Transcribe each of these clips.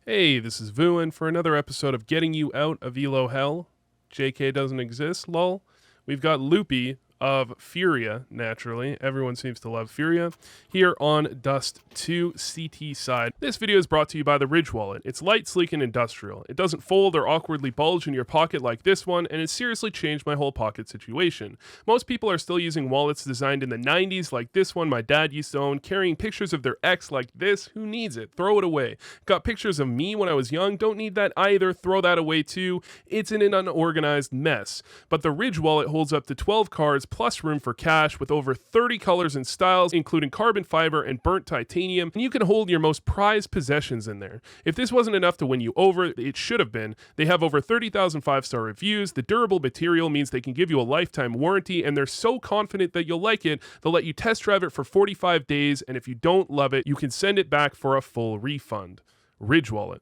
Hey, this is Vuin for another episode of Getting You Out of ELO Hell. JK doesn't exist, lol. We've got Luupy of Furia, naturally. Everyone seems to love Furia. Here on Dust 2 CT side. This video is brought to you by the Ridge Wallet. It's light, sleek, and industrial. It doesn't fold or awkwardly bulge in your pocket like this one, and it's seriously changed my whole pocket situation. Most people are still using wallets designed in the 90s like this one my dad used to own, carrying pictures of their ex like this. Who needs it? Throw it away. Got pictures of me when I was young. Don't need that either. Throw that away too. It's in an unorganized mess. But the Ridge Wallet holds up to 12 cards plus room for cash with over 30 colors and styles, including carbon fiber and burnt titanium, and you can hold your most prized possessions in there. If this wasn't enough to win you over, it should have been. They have over 30,000 5-star reviews. The durable material means they can give you a lifetime warranty, and they're so confident that you'll like it, they'll let you test drive it for 45 days, and if you don't love it, you can send it back for a full refund. Ridge Wallet.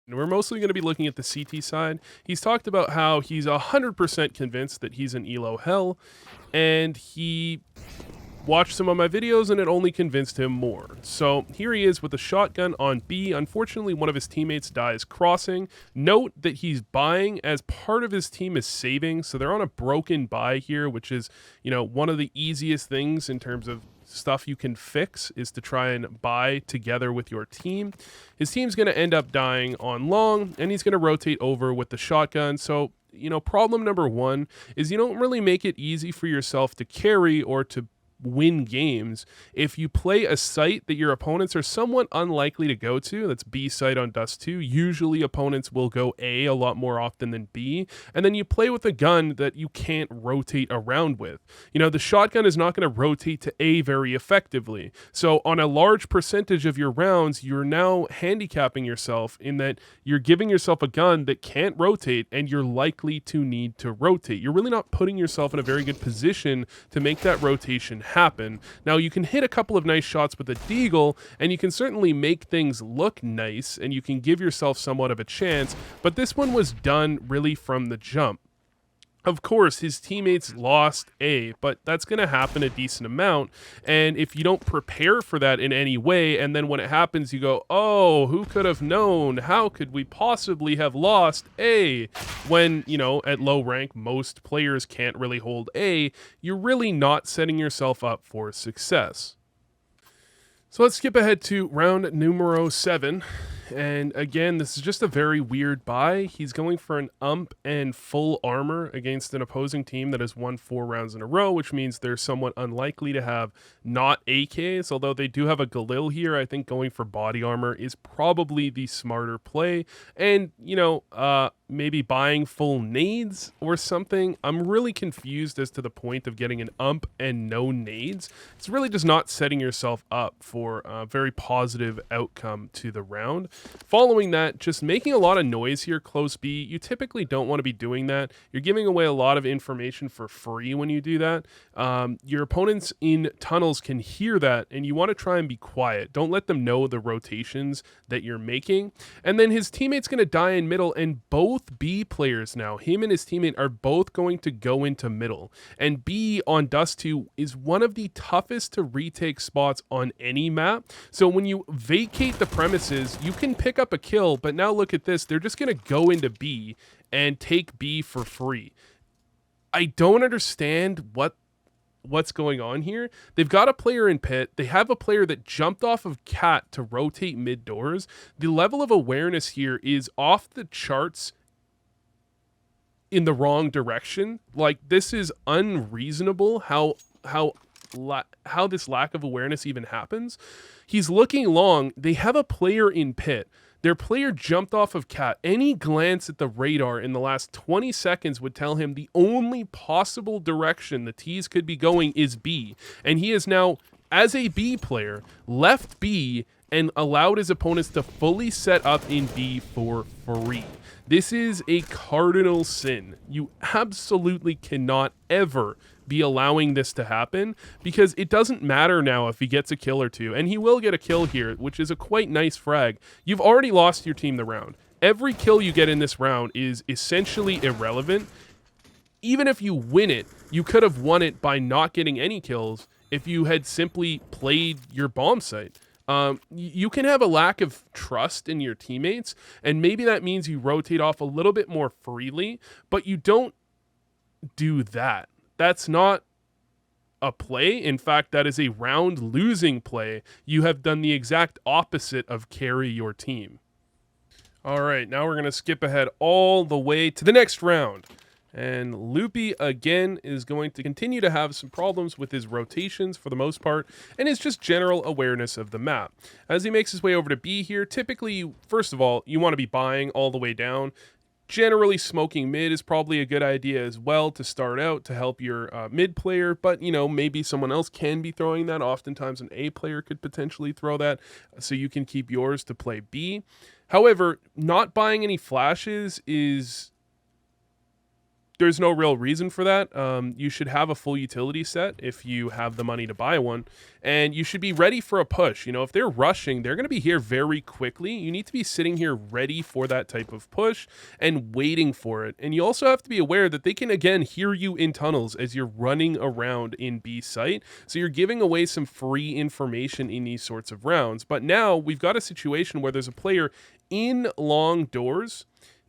And we're mostly going to be looking at the CT side. He's talked about how he's 100% convinced that he's in ELO hell, and he watched some of my videos and it only convinced him more. So here he is with a shotgun on B. Unfortunately, one of his teammates dies crossing. Note that he's buying as part of his team is saving, so they're on a broken buy here, which is, one of the easiest things in terms of stuff you can fix is to try and buy together with your team. His team's going to end up dying on long, and he's going to rotate over with the shotgun. So, problem number one is you don't really make it easy for yourself to carry or to win games if you play a site that your opponents are somewhat unlikely to go to. That's B site on Dust 2. Usually opponents will go A lot more often than B, and then you play with a gun that you can't rotate around with. The shotgun is not going to rotate to A very effectively. So on a large percentage of your rounds, you're now handicapping yourself in that you're giving yourself a gun that can't rotate, and you're likely to need to rotate. You're really not putting yourself in a very good position to make that rotation happen. Now, you can hit a couple of nice shots with a deagle, and you can certainly make things look nice, and you can give yourself somewhat of a chance, but this one was done really from the jump. Of course, his teammates lost A, but that's going to happen a decent amount, and if you don't prepare for that in any way, and then when it happens, you go, oh, who could have known? How could we possibly have lost A? When, at low rank, most players can't really hold A, you're really not setting yourself up for success. So let's skip ahead to round numero 7. And again, this is just a very weird buy. He's going for an ump and full armor against an opposing team that has won 4 rounds in a row, which means they're somewhat unlikely to have not AKs, although they do have a Galil here. I think going for body armor is probably the smarter play. And, maybe buying full nades or something. I'm really confused as to the point of getting an ump and no nades. It's really just not setting yourself up for a very positive outcome to the round. Following that, just making a lot of noise here close B. You typically don't want to be doing that. You're giving away a lot of information for free when you do that. Your opponents in tunnels can hear that, and you want to try and be quiet. Don't let them know the rotations that you're making. And then his teammate's going to die in middle, and both B players now, him and his teammate, are both going to go into middle. And B on Dust 2 is one of the toughest to retake spots on any map. So when you vacate the premises, you can pick up a kill, but now look at this. They're just going to go into B and take B for free. I don't understand what's going on here. They've got a player in pit. They have a player that jumped off of cat to rotate mid doors. The level of awareness here is off the charts in the wrong direction. Like, this is unreasonable how this lack of awareness even happens. He's looking long. They have a player in pit. Their player jumped off of cat. Any glance at the radar in the last 20 seconds would tell him the only possible direction the T's could be going is B. And he is now, as a B player, left B and allowed his opponents to fully set up in B for free. This is a cardinal sin. You absolutely cannot ever be allowing this to happen, because it doesn't matter now if he gets a kill or two, and he will get a kill here, which is a quite nice frag. You've already lost your team the round. Every kill you get in this round is essentially irrelevant. Even if you win it, you could have won it by not getting any kills if you had simply played your bomb site. You can have a lack of trust in your teammates, and maybe that means you rotate off a little bit more freely, but you don't do that. That's not a play. In fact, that is a round losing play. You have done the exact opposite of carry your team. All right, now we're going to skip ahead all the way to the next round. And Luupy, again, is going to continue to have some problems with his rotations for the most part, and his just general awareness of the map. As he makes his way over to B here, typically, first of all, you want to be buying all the way down. Generally, smoking mid is probably a good idea as well to start out to help your mid player, but, you know, maybe someone else can be throwing that. Oftentimes, an A player could potentially throw that, so you can keep yours to play B. However, not buying any flashes is... There's no real reason for that. You should have a full utility set if you have the money to buy one, and you should be ready for a push. You know, if they're rushing, they're going to be here very quickly. You need to be sitting here ready for that type of push and waiting for it. And you also have to be aware that they can, again, hear you in tunnels as you're running around in B site. So you're giving away some free information in these sorts of rounds. But now we've got a situation where there's a player in long doors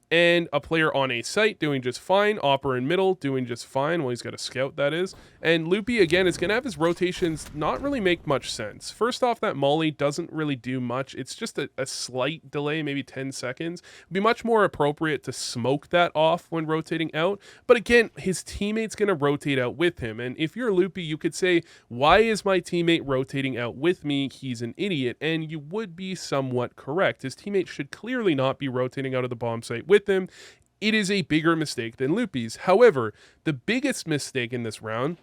and a player on A site doing just fine, Opera in middle doing just fine, well, he's got a scout, that is. And Luupy, again, is going to have his rotations not really make much sense. First off, that molly doesn't really do much. It's just a slight delay, maybe 10 seconds. It'd be much more appropriate to smoke that off when rotating out. But again, his teammate's going to rotate out with him. And if you're Luupy, you could say, why is my teammate rotating out with me? He's an idiot. And you would be somewhat correct. His teammate should clearly not be rotating out of the bomb site with him. It is a bigger mistake than Luupy's. However, the biggest mistake in this round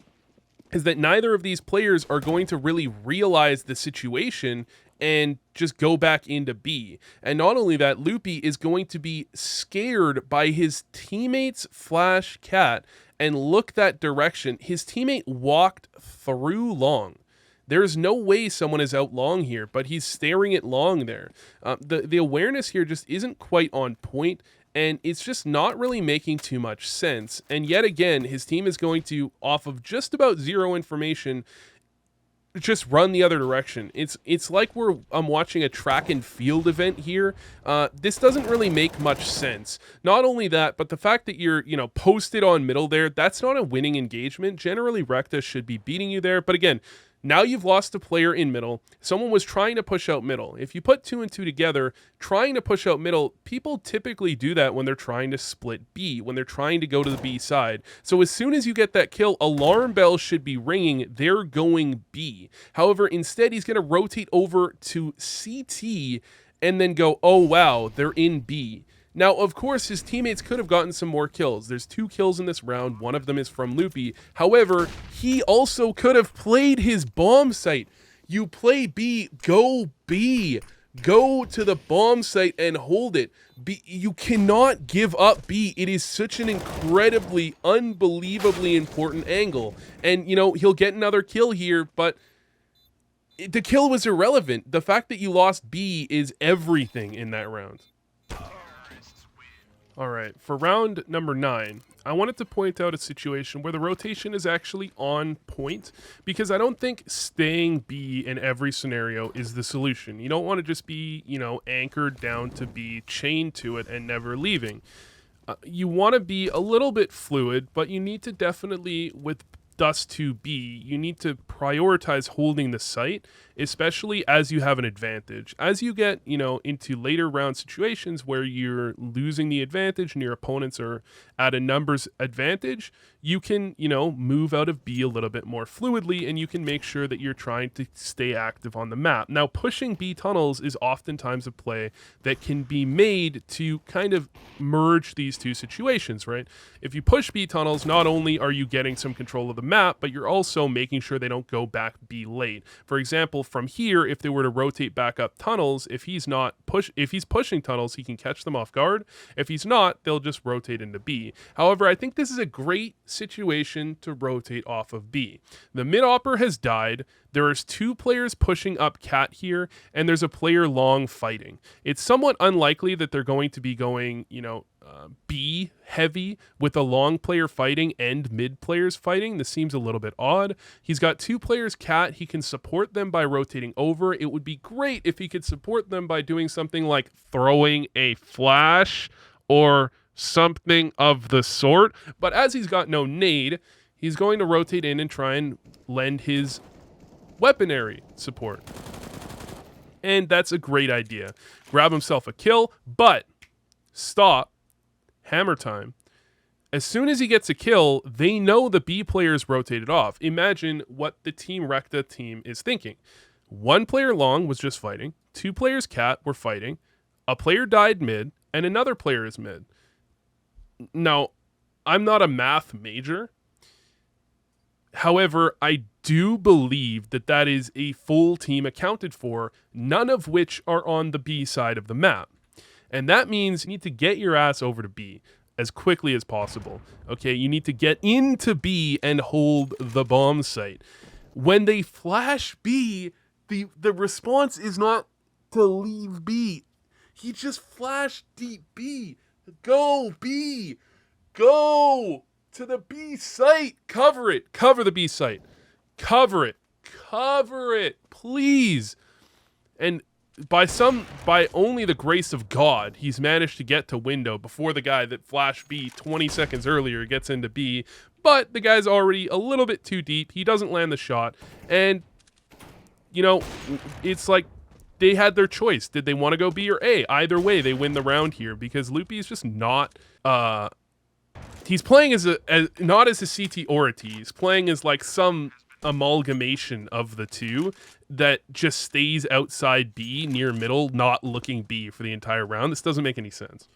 is that neither of these players are going to really realize the situation and just go back into B. And not only that, Luupy is going to be scared by his teammate's flash cat and look that direction. His teammate walked through long. There's no way someone is out long here, but he's staring at long there. The awareness here just isn't quite on point, and it's just not really making too much sense. And yet again, his team is going to, off of just about zero information, just run the other direction. It's like I'm watching a track and field event here. This doesn't really make much sense. Not only that, but the fact that you're, posted on middle there, that's not a winning engagement. Generally, Recta should be beating you there. But again, now you've lost a player in middle. Someone was trying to push out middle. If you put 2 and 2 together, trying to push out middle, people typically do that when they're trying to split B, when they're trying to go to the B side. So as soon as you get that kill, alarm bells should be ringing. They're going B. However, instead, he's going to rotate over to CT and then go, oh, wow, they're in B. Now, of course, his teammates could have gotten some more kills. There's 2 kills in this round. One of them is from Luupy. However, he also could have played his bomb site. You play B, go B. Go to the bomb site and hold it. You cannot give up B. It is such an incredibly, unbelievably important angle. And, he'll get another kill here, but the kill was irrelevant. The fact that you lost B is everything in that round. All right, for round number 9, I wanted to point out a situation where the rotation is actually on point, because I don't think staying B in every scenario is the solution. You don't want to just be, anchored down to B, chained to it, and never leaving. You want to be a little bit fluid, but you need to definitely, with Dust2B, you need to prioritize holding the site, especially as you have an advantage. As you get, into later round situations where you're losing the advantage and your opponents are at a numbers advantage, you can, move out of B a little bit more fluidly, and you can make sure that you're trying to stay active on the map. Now, pushing B tunnels is oftentimes a play that can be made to kind of merge these two situations, right? If you push B tunnels, not only are you getting some control of the map, but you're also making sure they don't go back B late. For example, from here, if they were to rotate back up tunnels, if he's pushing tunnels, he can catch them off guard. If he's not, they'll just rotate into B. However, I think this is a great situation to rotate off of B. The mid-opper has died. There is 2 players pushing up cat here, and there's a player long fighting. It's somewhat unlikely that they're going to be going, B heavy with a long player fighting and mid players fighting. This seems a little bit odd. He's got 2 players cat. He can support them by rotating over. It would be great if he could support them by doing something like throwing a flash or something of the sort. But as he's got no nade, he's going to rotate in and try and lend his weaponry support. And that's a great idea. Grab himself a kill, but stop. Hammer time. As soon as he gets a kill, they know the B player's rotated off. Imagine what the Team Recta team is thinking. 1 player long was just fighting. 2 players cat were fighting. A player died mid, and another player is mid. Now, I'm not a math major. However, I do believe that that is a full team accounted for, none of which are on the B side of the map. And that means you need to get your ass over to B as quickly as possible. Okay, you need to get into B and hold the bomb site. When they flash B, the response is not to leave B. He just flashed deep B. Go B. Go to the B site. Cover it. Cover the B site. Cover it. Cover it. Please. And by only the grace of God, he's managed to get to window before the guy that flashed B 20 seconds earlier gets into B. But the guy's already a little bit too deep. He doesn't land the shot. And, you know, it's like they had their choice. Did they want to go B or A? Either way, they win the round here because Luupy is just not... he's playing not as a CT or a T. He's playing as like some amalgamation of the two that just stays outside B near middle, not looking B for the entire round. This doesn't make any sense.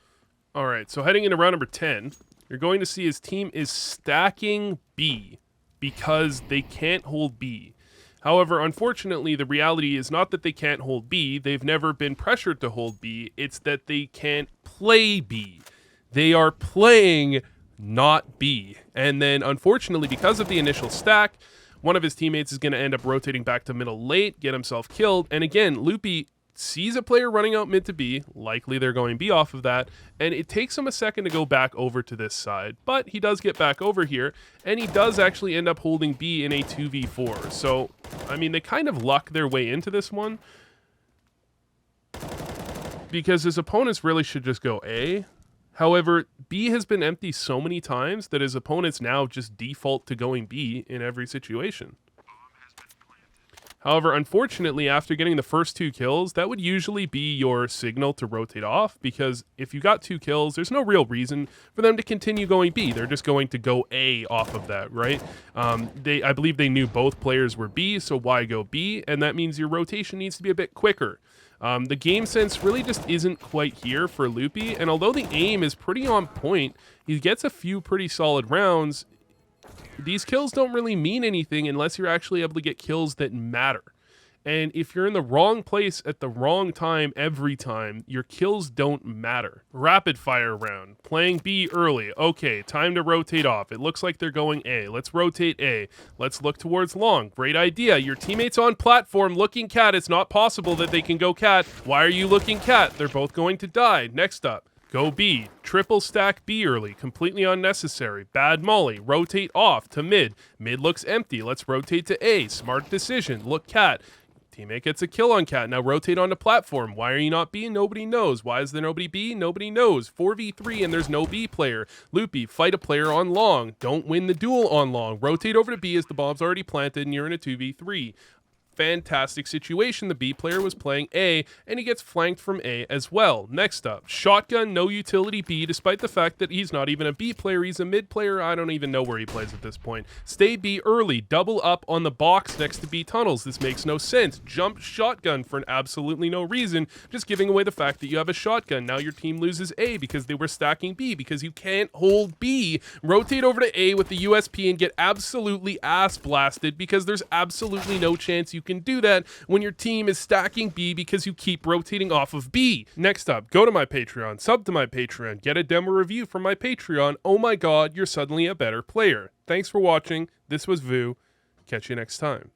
All right, so heading into round number 10, you're going to see his team is stacking B because they can't hold B. However, unfortunately, the reality is not that they can't hold B. They've never been pressured to hold B. It's that they can't play B. They are playing not B. And then, unfortunately, because of the initial stack, one of his teammates is going to end up rotating back to middle late, get himself killed. And again, Luupy sees a player running out mid to B. Likely they're going B off of that. And it takes him a second to go back over to this side. But he does get back over here. And he does actually end up holding B in a 2v4. So, I mean, they kind of luck their way into this one. Because his opponents really should just go A. However, B has been empty so many times that his opponents now just default to going B in every situation. However, unfortunately, after getting the first 2 kills, that would usually be your signal to rotate off, because if you got 2 kills, there's no real reason for them to continue going B. They're just going to go A off of that, right? I believe they knew both players were B, so why go B? And that means your rotation needs to be a bit quicker. The game sense really just isn't quite here for Luupy, and although the aim is pretty on point, he gets a few pretty solid rounds. These kills don't really mean anything unless you're actually able to get kills that matter. And if you're in the wrong place at the wrong time every time, your kills don't matter. Rapid fire round. Playing B early. Okay, time to rotate off. It looks like they're going A. Let's rotate A. Let's look towards long. Great idea. Your teammate's on platform looking cat. It's not possible that they can go cat. Why are you looking cat? They're both going to die. Next up. Go B. Triple stack B early. Completely unnecessary. Bad molly. Rotate off to mid. Mid looks empty. Let's rotate to A. Smart decision. Look cat. Teammate gets a kill on cat. Now rotate onto platform. Why are you not B? Nobody knows. Why is there nobody B? Nobody knows. 4v3 and there's no B player. Luupy, fight a player on long. Don't win the duel on long. Rotate over to B as the bomb's already planted and you're in a 2v3. Fantastic situation. The B player was playing A, and he gets flanked from A as well. Next up, shotgun, no utility B, despite the fact that he's not even a B player. He's a mid player. I don't even know where he plays at this point. Stay B early. Double up on the box next to B tunnels. This makes no sense. Jump shotgun for absolutely no reason, just giving away the fact that you have a shotgun. Now your team loses A because they were stacking B, because you can't hold B. Rotate over to A with the USP and get absolutely ass blasted, because there's absolutely no chance you can do that when your team is stacking B because you keep rotating off of B. Next up, go to my Patreon, sub to my Patreon, get a demo review from my Patreon. Oh my god, you're suddenly a better player. Thanks for watching. This was Vu. Catch you next time.